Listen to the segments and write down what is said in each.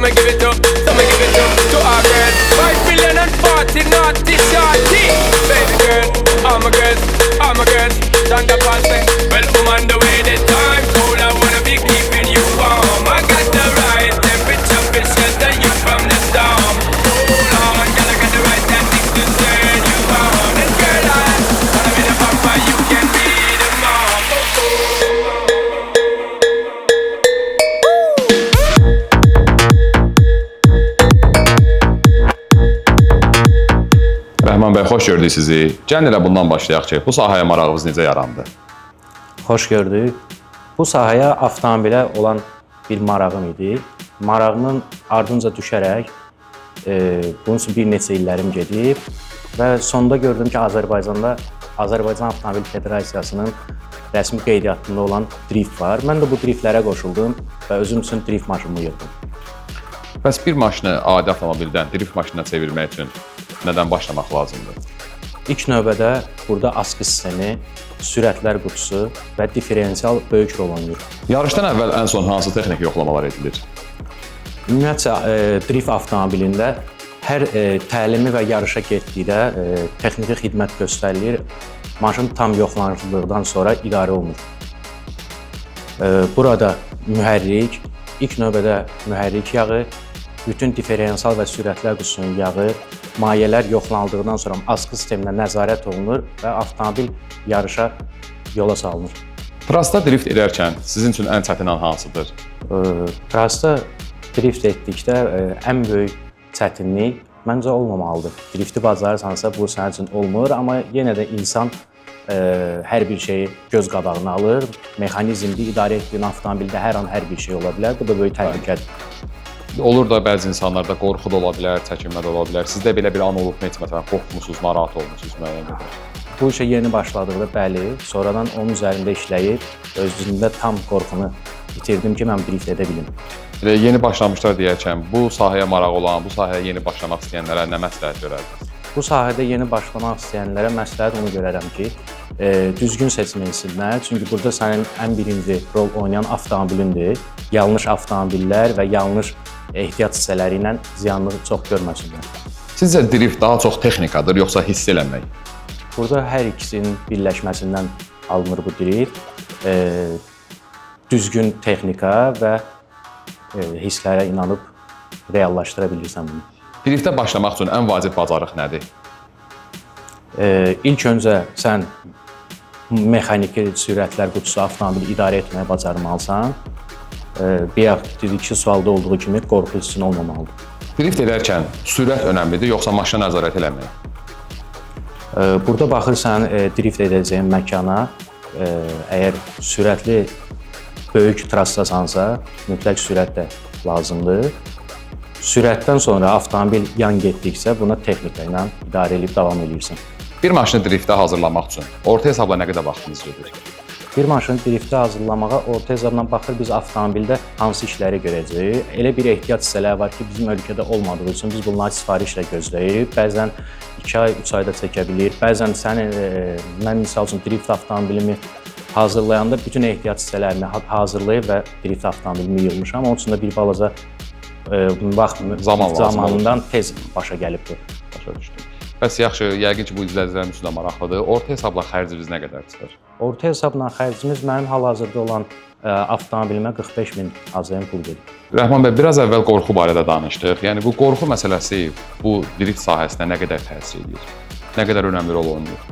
me give it to our girls. 5 million and 40 naughty shorty. Baby girl, all my girls, stand up and say, well, I'm on the way, the time cold, I wanna be keeping you warm. I got the right temperature to shelter you from the storm. Hold on, girl, I got the right tactics to turn you on. And girl, I wanna be the papa, you can be the mom. Rəhman bəy, xoş gördük sizi. Gəlin elə bundan başlayaq ki, bu sahəyə marağınız necə yarandı? Xoş gördük. Bu sahəyə avtomobilə olan bir marağım idi. Marağımın ardınca düşərək bunun üçün bir neçə illərim gedib və sonunda gördüm ki, Azərbaycanda Azərbaycan Avtomobil Federasiyasının rəsmi qeydiyyatında olan drift var. Mən də bu driftlərə qoşuldum və özüm üçün drift maşınımı yığdım. Bəs bir maşını adi avtomobildən drift maşınına çevirmək üçün nədən başlamaq lazımdır? İlk növbədə burada askı sistemi, sürətlər qutusu və diferensial böyük rol oynayır. Yarışdan əvvəl ən son hansı texniki yoxlamalar edilir? Ümumiyyətlə, drift avtomobilində hər təlimi və yarışa getdikdə texniki xidmət göstərilir. Maşın tam yoxlanıldıqdan sonra idarə olunur. Burada mühərrik, ilk növbədə mühərrik yağı, bütün diferensial və sürətlər qutusunun yağı, mayelər yoxlanıldıqdan sonra askı sisteminə nəzarət olunur və avtomobil yarışa yola salınır. Trasda drift edərkən sizin üçün ən çətin an hansıdır? Trasda drift etdikdə ən böyük çətinlik məncə olmamalıdır. Drifti bacarırsansa bu sənin üçün olmur, amma yenə də insan hər bir şeyi göz qabağına alır. Mexanizmdə idarə etdiyin avtomobildə hər an hər bir şey ola bilər. Bu da böyük təhlükədir. Olur da bəzi insanlarda qorxu da ola bilər, çəkinmə də ola bilər. Sizdə belə bir an olub, məsələn, qorxmusunuz, narahat olmusunuz müəyyən qədər? Bu işə yeni başladıqda bəli, sonradan onun üzərində işləyib, özümdə tam qorxunu itirdim ki, mən drift edə bilim. Yeni başlamışlar deyərkən, bu sahəyə maraq olan, bu sahəyə yeni başlamaq istəyənlərə nə məsləhət görərdiniz? Bu sahədə yeni başlamaq istəyənlərə məsləhət onu görərəm ki, düzgün seçim etsinlər. Çünki burada sənin ən birinci rol oynayan avtomobilindir. Yanlış avtomobillər və yanlış ehtiyat hissələri ilə ziyanlı çox görməsinlər. Sizcə drift daha çox texnikadır, yoxsa hiss eləmək? Burada hər ikisinin birləşməsindən alınır bu drift. Düzgün texnika və hisslərə inanıb reallaşdıra bilirsən bunu. Driftə başlamaq üçün ən vacib bacarıq nədir? İlk öncə sən mexaniki sürətlər qutusu avtomobili idarə etməyə bacarmalısan. Bayaq dedikçi sualda olduğu kimi qorxu hissin olmamalıdır. Drift edərkən sürət önəmlidir, yoxsa maşına nəzarət eləmək? Burada baxırsan drift edəcəyin məkana, əgər sürətli böyük trasdasansa, mütləq sürət də lazımdır. Sürətdən sonra avtomobil yan getdiksə, buna texnika ilə idarə edib davam edirsən. Bir maşını driftə hazırlamaq üçün orta hesabla nə qədər vaxtınız gedir? Bir maşını driftə hazırlamağa orta hesabla baxır, biz avtomobildə hansı işləri görəcəyik. Elə bir ehtiyat hissələri var ki, bizim ölkədə olmadığı üçün biz bunları sifarişlə gözləyirik. Bəzən 2 ay, 3 ayda çəkə bilir. Bəzən mən misal üçün drift avtomobilimi hazırlayanda bütün ehtiyat hissələrini hazırlayıb və drift avtomobilimi yığmışam. Onun üçün də bir balaca vaxt zamanından tez başa gəlib bu. Başa düşdüm. Bəs yaxşı, yəqin ki, bu izləyicilərimiz üçün də maraqlıdır. Orta hesabla xərciniz nə qədər çıxır? Orta hesabla xərcimiz mənim hal-hazırda olan avtomobilimə 45.000 AZM pul gedir. Rəhman bəy, biraz əvvəl qorxu barədə danışdıq. Yəni bu qorxu məsələsi bu drift sahəsinə nə qədər təsir edir? Nə qədər önəmli rol oynayır?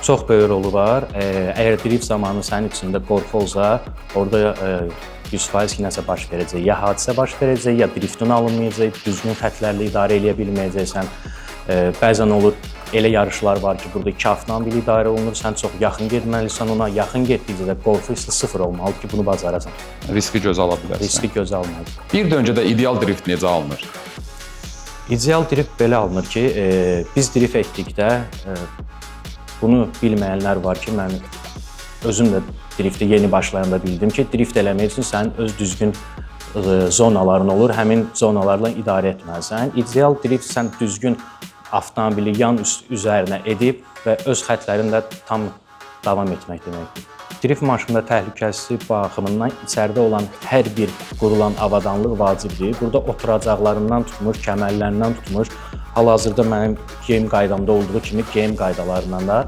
Çox böyük rolu var. Əgər drift zamanı sənin içində qorxu olsa, orada 100% ki, nəsə baş verəcək. Ya hadisə baş verəcək, ya driftin alınmayacaq, düzgün xətlərlə idarə edə bilməyəcəksən. Bəzən olur, elə yarışlar var ki, burada 2 avtomobil idarə olunur, sən çox yaxın getməlisən ona, yaxın getdikcə də qorxu hissi sıfır olmalıdır ki, bunu bacarasan. Riski gözə ala bilərsən. Riski gözə almalıdır. Bir döngədə ideal drift necə alınır? İdeal drift belə alınır ki, biz drift etdikdə bunu bilməyənlər var ki, mən özüm də driftə yeni başlayanda bildim ki, drift eləmək üçün sənin öz düzgün zonaların olur, həmin zonalarla idarə etməlisən. İdeal drift sən düzgün avtomobili yan üzərinə edib və öz xətlərində tam davam etmək deməkdir. Drift maşında təhlükəsizlik baxımından içəridə olan hər bir qurulan avadanlıq vacibdir. Burada oturacaqlarından tutmuş, kəmərlərindən tutmuş, hal-hazırda mənim geyim qaydamda olduğu kimi geyim qaydalarından da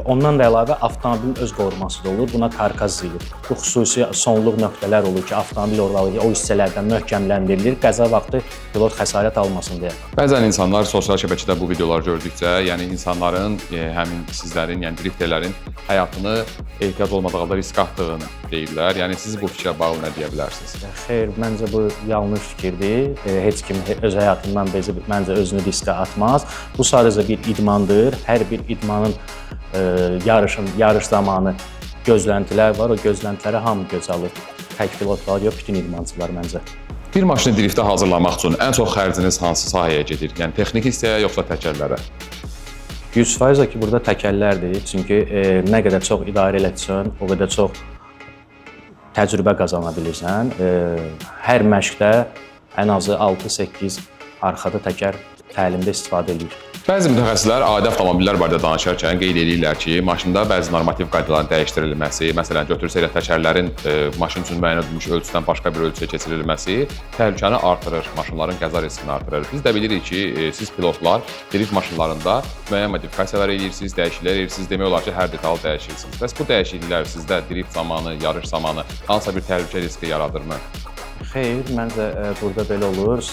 ondan da əlavə avtomobilin öz qoruması da olur. Buna karkaz deyilir. Bu xüsusi sonluq nöqtələr olur ki, avtomobil orada o hissələrdən möhkəmləndirilir, qəza vaxtı pilot xəsarət almasın deyə. Bəzən insanlar sosial şəbəkədə bu videoları gördükcə, yəni insanların, həmin sizlərin, yəni drifterlərin həyatını ehtiyac olmadığı halda risk atdığını deyirlər. Yəni siz bu fikrə bağlı nə deyə bilərsiniz? Xeyr, məncə bu yanlış fikirdir. Heç kim öz həyatından məncə özünü riskə atmaz. Bu sadəcə bir idmandır. Hər bir idmanın yarış zamanı gözləntilər var. O gözləntilərə hamı göz alır. Tək pilotlar yox, bütün idmançılar məncə. Bir maşını driftə hazırlamaq üçün ən çox xərciniz hansı sahəyə gedir? Yəni texniki hissəyə yoxsa təkərlərə? 100% ki, burada təkərlərdir. Çünki nə qədər çox idarə etsən, o qədər çox təcrübə qazana bilirsən. Hər məşqdə ən azı 6-8 arxada təkər təlimdə istifadə edir. Bəzi mütəxəssislər adi avtomobillər barədə danışarkən qeyd edirlər ki, maşında bəzi normativ qaydaların dəyişdirilməsi, məsələn, götürsək təkərlərin maşın üçün müəyyən edilmiş ölçüdən başqa bir ölçüyə keçirilməsi təhlükəni artırır, maşınların qəza riskini artırır. Biz də bilirik ki, siz pilotlar drift maşınlarında müəyyən modifikasiyalar edirsiniz, dəyişikliklər edirsiniz, demək olar ki, hər detal dəyişirsiniz. Bəs bu dəyişikliklər sizdə drift zamanı, yarış zamanı hansısa bir təhlükə riski yaradırmı? Xeyr, məncə burada belə olur.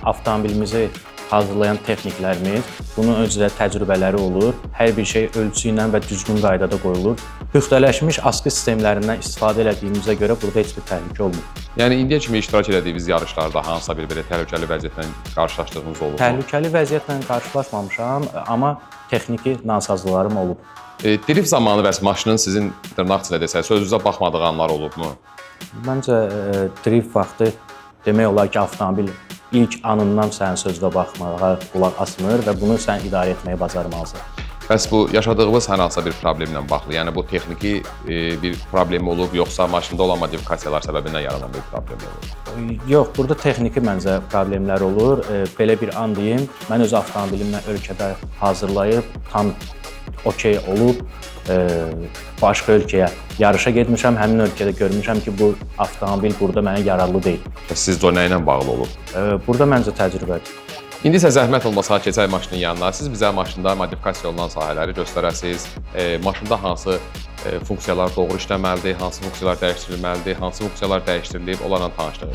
Avtomobilimizi hazırlayan texniklərimiz, bunun özü təcrübələri olur. Hər bir şey ölçü ilə və düzgün qaydada qoyulur. Püxtələşmiş askı sistemlərindən istifadə etdiyimizə görə burada heç bir təhlükə olmur. Yəni indiyə kimi iştirak etdiyiniz yarışlarda hansısa bir belə təhlükəli vəziyyətlə qarşılaşdığınız olub? Təhlükəli vəziyyətlə qarşılaşmamışam, amma texniki nasazlıqlarım olub. Drift zamanı bəs maşının sizin dırnaq içində desək, sözünüzə baxmadığı anlar olubmu? Məncə drift vaxtı demək olar ki, avtomobil ilk anından sənin sözünə baxmağa qulaq asmır və bunu sən idarə etməyi bacarmalısan. Bəs bu yaşadığınız hər hansısa bir problemlə bağlı, yəni bu texniki bir problem olub, yoxsa maşında olan modifikasiyalar səbəbindən yaranan bir problem olub? Yox, burada texniki məncə problemlər olur. Belə bir an deyim, mən öz avtomobilimlə ölkədə hazırlayıb, tam okey olub, başqa ölkəyə yarışa getmişəm, həmin ölkədə görmüşəm ki, bu avtomobil burada mənə yararlı deyil. Bəs sizdə o nə ilə bağlı olub? Burada məncə təcrübədir. İndi isə zəhmət olmasa keçək maşının yanına. Siz bizə maşında modifikasiya olunan sahələri göstərəsiniz. Maşında hansı funksiyalar doğru işləməlidir, hansı funksiyalar dəyişdirilməlidir, hansı funksiyalar dəyişdirilib, onlarla tanışdırın.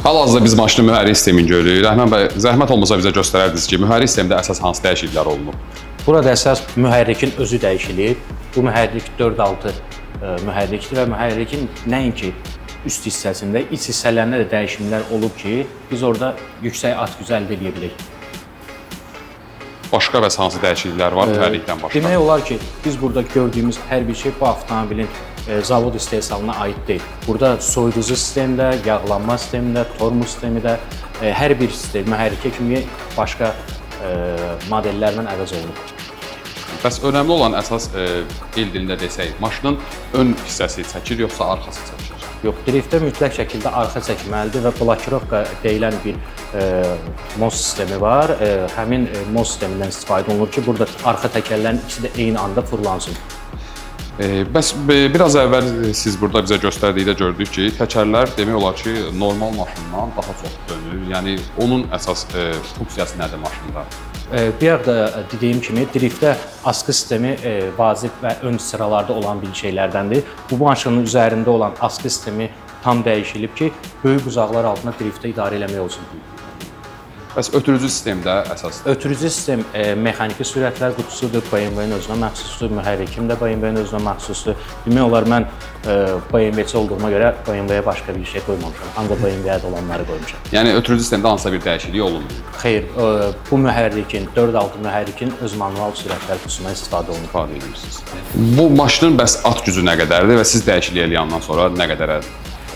Hal-hazırda biz maşının mühərrik sistemini görürük. Rəhman bəy, zəhmət olmasa bizə göstərərdiniz ki, mühərrik sistemdə əsas hansı dəyişikliklər olunub? Burada əsas mühərrikin özü dəyişilib. Bu mühərrik 4-6 mühərrikdir və mühərrikin nəinki üst hissəsində, iç hissələrində də dəyişimlər olub ki, biz orada yüksək atqüzü əldə edə bilək. Başqa və hansı dəyişikliklər var mühərrikdən başqa? Demək olar ki, biz burada gördüyümüz hər bir şey bu avtomobilin zavod istehsalına aid deyil. Burada soyuducu sistemdə, yağlanma sistemində, tormuz sistemində hər bir sistem mühərrikə kimi başqa modellərlə əvəz olunub. Bəs önəmli olan əsas el dilində desək, maşının ön hissəsi çəkir yoxsa arxası çəkir? Yox, driftdə mütləq şəkildə arxa çəkməlidir və blokirovka deyilən bir MOS sistemi var. Həmin MOS sistemindən istifadə olunur ki, burada arxa təkərlərin ikisi də eyni anda fırlansın. Bəs biraz əvvəl siz burada bizə göstərdikdə gördük ki, təkərlər demək olar ki, normal maşından daha çox dönür. Yəni onun əsas funksiyası nədir maşında? Bir də dediyim kimi, driftdə askı sistemi vacib və ön sıralarda olan bir şeylərdəndir. Bu maşının üzərində olan askı sistemi tam dəyişilib ki, böyük uzaqlar altında driftdə idarə eləmək olsun. Bəs ötürücü sistemdə əsas? Ötürücü sistem mexaniki sürətlər qutusudur, BMW-nin özünə məxsusdur, mühərrikim də BMW-nin özünə məxsusdur. Demək olar, mən BMW-ci olduğuma görə BMW-yə başqa bir şey qoymamışam, ancaq BMW-yə də olanları qoymuşam. Yəni ötürücü sistemdə hansısa bir dəyişiklik olunur? Xeyr, bu mühərrikin, 4-6 mühərrikin öz manual sürətlər qutusundan istifadə olunur. İstifadə edirsiniz. Bu maşının bəs at gücü nə qədərdir və siz dəyişiklik eləyəndən sonra nə qədərə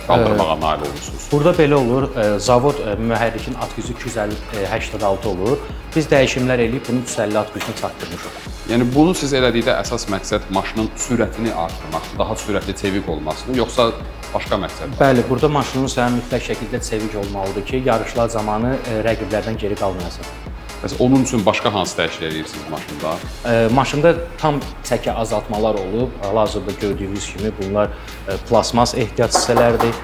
qaldırmağa nail olursunuz? Burada belə olur, zavod mühərrikin at gücü 250-86 olur. Biz dəyişimlər eləyib bunun 350 at gücünü çatdırmışıq. Yəni bunu siz elədikdə əsas məqsəd maşının sürətini artırmaq, daha sürətli çevik olmasını, yoxsa başqa məqsəd var? Bəli, burada maşının sənin mütləq şəkildə çevik olmalıdır ki, yarışlar zamanı rəqiblərdən geri qalmayasan. Bəs onun üçün başqa hansı dəyişikliklər edirsiniz maşında? Maşında tam çəki azaltmalar olub. Hal-hazırda gördüyünüz kimi bunlar plasmas ehtiyat hissələrdir,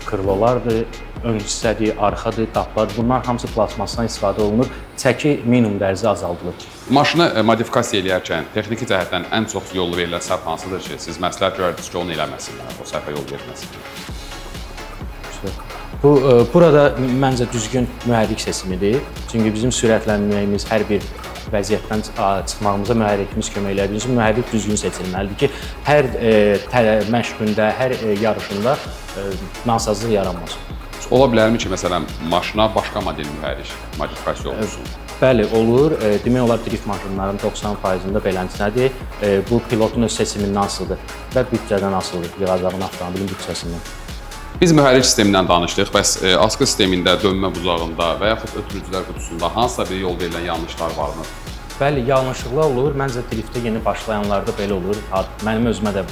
krılolardır, ön hissədir, arxadır, qaplar. Bunlar hamısı plasmasdan istifadə olunur. Çəki minimum dərəcədə azaldılır. Maşını modifikasiya edərkən texniki cəhətdən ən çox yol verilən səhv hansıdır ki, siz məsləhət görürsünüz ki, onu eləməsinlər, o səhvə yol verməsinlər? Burada məncə düzgün mühərrik seçimidir. Çünki bizim sürətlənməyimiz hər bir vəziyyətdən çıxmağımıza mühərrikimiz kömək edir. Bizim mühərrik düzgün seçilməlidir ki, hər məşqündə, hər yarışında nasazlıq yaranmasın. Ola bilərmi ki, məsələn, maşına başqa model mühərrik modifikasiya olunsun? Bəli, olur. Demək olar drift maşınlarının 90%-ında beləsinədir. Bu pilotun öz seçimindən asılıdır və büdcədən asılıdır, yığacağın avtomobilin büdcəsindən. Biz mühərrik sistemindən danışdıq. Bəs askı sistemində, dönmə buzağında və yaxud ötürücülər qutusunda hansısa bir yol verilən yanlışlar varmı? Bəli, yanlışlıqlar olur. Məncə driftə yeni başlayanlarda belə olur. Mənim özümə də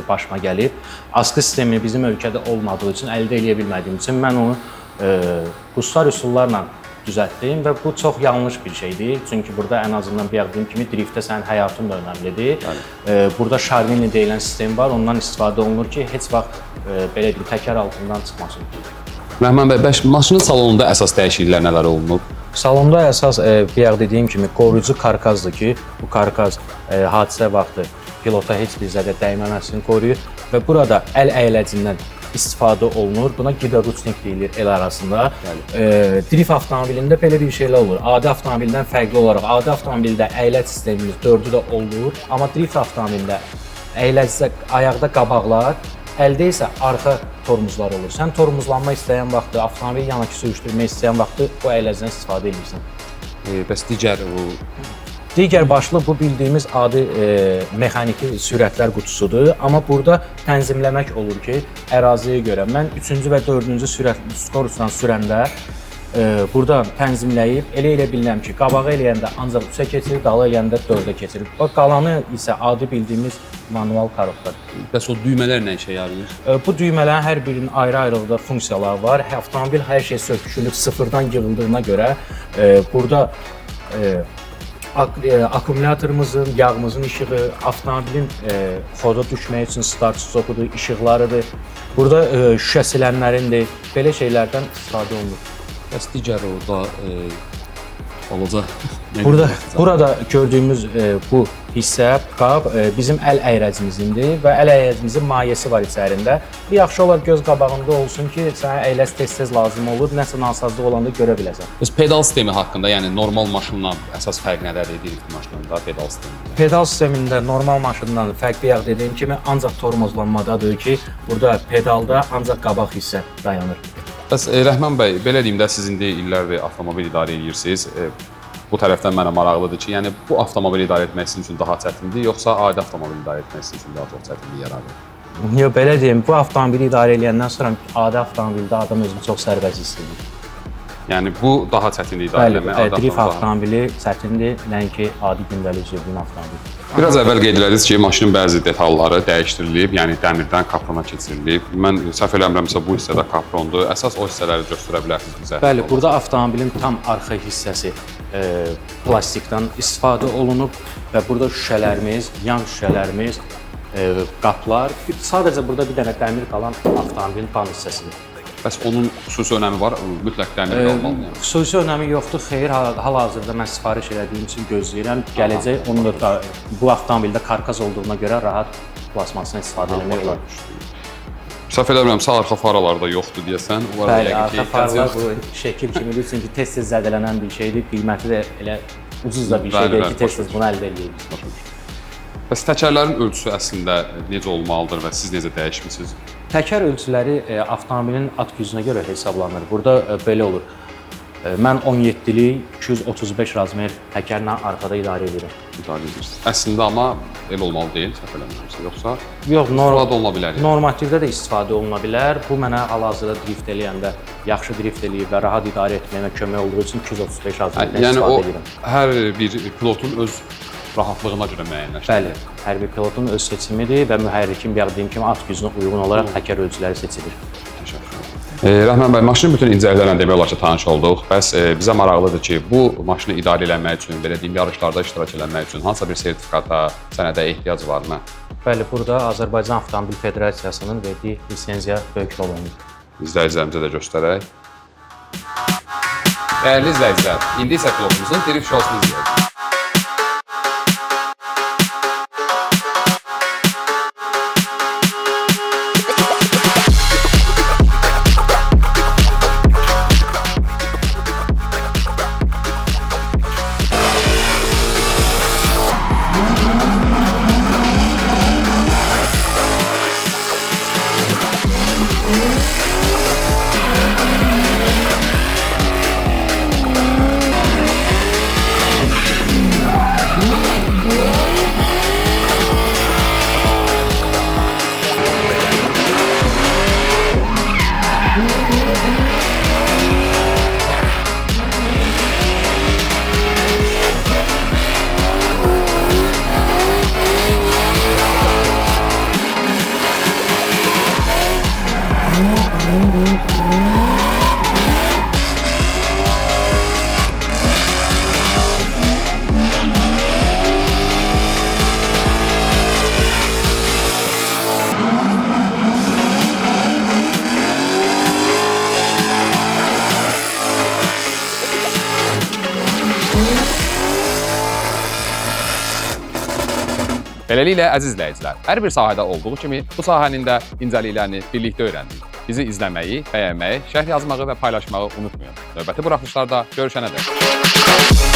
başıma gəlib. Askı sistemi bizim ölkədə olmadığı üçün, əldə edə bilmədiyim üçün mən onu qusar üsullarla düzəltdim və bu çox yanlış bir şeydir. Çünki burada ən azından deyim kimi driftdə sənin həyatın da önəmlidir. Burada Charlini deyilən sistem var, ondan istifadə olunur ki, heç vaxt belə deyim, təkər altından çıxmasın. Rəhman bəy, maşının salonunda əsas dəyişikliklər nələr olunub? Salonda əsas dediyim kimi qoruyucu karkazdır ki, bu karkaz hadisə vaxtı pilota heç bir zədə dəyməməsini qoruyur və burada əl əyləcəyindən istifadə olunur. Buna gidaruçnik deyilir el arasında. Drift avtomobilində belə bir şeylər olur. Adi avtomobildən fərqli olaraq, adi avtomobildə əyləc sistemimiz 4-ü də olur, amma drift avtomobilində əyləcdə ayaqda qabaqlar, əldə isə arxa tormozlar olur. Sən tormozlanma istəyən vaxtı, avtomobil yanakı sürüşdürmək istəyən vaxtı bu əyləcdən istifadə edirsən. Bəs Digər başlı bu bildiyimiz adi mexaniki sürətlər qutusudur, amma burada tənzimləmək olur ki, əraziyə görə. Mən 3-cü və 4-cü skorusla sürəndə burada tənzimləyib elə bilirəm ki, qabağı eləyəndə ancaq 3-ə keçirir, dalı eləyəndə 4-ə keçirir. Qalanı isə adi bildiyimiz manual korobkadır. Bəs o düymələr nə işə yarayır? Bu düymələrin hər birinin ayrı-ayrılıqda funksiyaları var. Avtomobil hər şey söküşülüb, sıfırdan yığıldığına görə burada akkumulyatorumuzun, yağımızın işığı, avtomobilin xoda düşmək üçün start stopudur, işıqlarıdır. Burada şüşə silənlərindir. Belə şeylərdən istifadə olunur. Bəs digər orada olacaq. Burada gördüyümüz bu hissə, qab bizim əl əyrəcimizdir və əl əyrəcimizin mayeəsi var içərisində. Yaxşı olar göz qabağında olsun ki, sənə əyləc tez-tez lazım olur, nəsə nasazlıq olanda görə biləsən. Bəs pedal sistemi haqqında, yəni normal maşınla əsas fərq nədir drift maşınında pedal sistemində? Pedal sistemində normal maşından fərqli dediyim kimi ancaq tormozlanmadadır ki, burada pedalda ancaq qabaq hissə dayanır. Bəs Rəhman bəy, belə deyim də, siz indi illərdir avtomobil idarə edirsiniz. Bu tərəfdən mənə maraqlıdır ki, yəni bu avtomobili idarə etmək sizin üçün daha çətindir, yoxsa adi avtomobili idarə etmək sizin üçün daha çox çətinlik yaradır? Yox, belə deyim, bu avtomobili idarə edəndən sonra adi avtomobildə adam özünü çox sərbəst hiss edir. Yəni bu daha çətindir idarə etmək. Bəli, drift avtomobili çətindir, nəinki adi gündəlik sürücü avtomobil. Biraz əvvəl qeyd elədiniz ki, maşının bəzi detalları dəyişdirilib, yəni dəmirdən kaprona keçirilib. Mən səhv eləmirəmsə bu hissədə kaprondur. Əsas o hissələri göstərə bilərsiniz bizə? Bəli, burada avtomobilin tam arxa hissəsi plastikdən istifadə olunub və burada şüşələrimiz, yan şüşələrimiz, qaplar, sadəcə burada bir dənə dəmir qalan avtomobilin tam hissəsidir. Bəs onun xüsusi önəmi var, mütləq dəmir qalmalıdır. Xüsusi önəmi yoxdur, xeyr, hal-hazırda mən sifariş elədiyim üçün gözləyirəm. Gələcək, onun da bu avtomobildə karkaz olduğuna görə rahat plasmasını istifadə etmək olar. Səhv eləmirəmsə, arxa faralar da yoxdur deyəsən. Bəli, arxa faralar bu şəkil kimidir, çünki tez-tez zədələnən bir şeydir, qiyməti də elə ucuz da bir şeydir ki, tez-tez bunu əldə edirik. Bəs təkərlərin ölçüsü əslində necə olmalıdır və siz necə dəyişmisiniz? Təkər ölçüləri avtomobilin at gücünə görə hesablanır. Burada belə olur. Mən 17-lik 235 razmer təkərlə arkada idarə edirəm. İdarə edirsiniz. Əslində amma elə olmalı deyil, səhv eləmirəmsə, yoxsa? Yox, istifadə oluna bilər. Normativdə də istifadə oluna bilər. Bu mənə hal-hazırda drift eləyəndə yaxşı drift eləyib və rahat idarə etməyimə kömək olduğu üçün 235 razmerdən istifadə edirəm. Yəni o hər bir pilotun öz rahatlığına görə müəyyənləşdirilir. Bəli, hər bir pilotun öz seçimidir və mühərrikin dediyim kimi at gücünə uyğun olaraq təkər ölçüləri seçilir. Təşəkkür ederim. Rəhman bəy, maşının bütün incəliklərlə demək olar ki, tanış olduq. Bəs bizə maraqlıdır ki, bu maşını idarə etmək üçün, belə deyim, yarışlarda iştirak etmək üçün hansısa bir sertifikata, sənədə ehtiyac varmı? Bəli, burada Azərbaycan Avtomobil Federasiyasının verdiyi lisenziya böyük rol oynayır. İzləyicilərimizə də göstərək. Dəyərli izləyicilər, indi isə pilotumuzun drift şousunu izləyəcək. Beləliklə, əziz izləyicilər, hər bir sahədə olduğu kimi bu sahənin də incəliklərini birlikdə öyrəndik. Bizi izləməyi, bəyənməyi, şərh yazmağı və paylaşmağı unutmayın. Növbəti buraxılışlarda görüşənədək.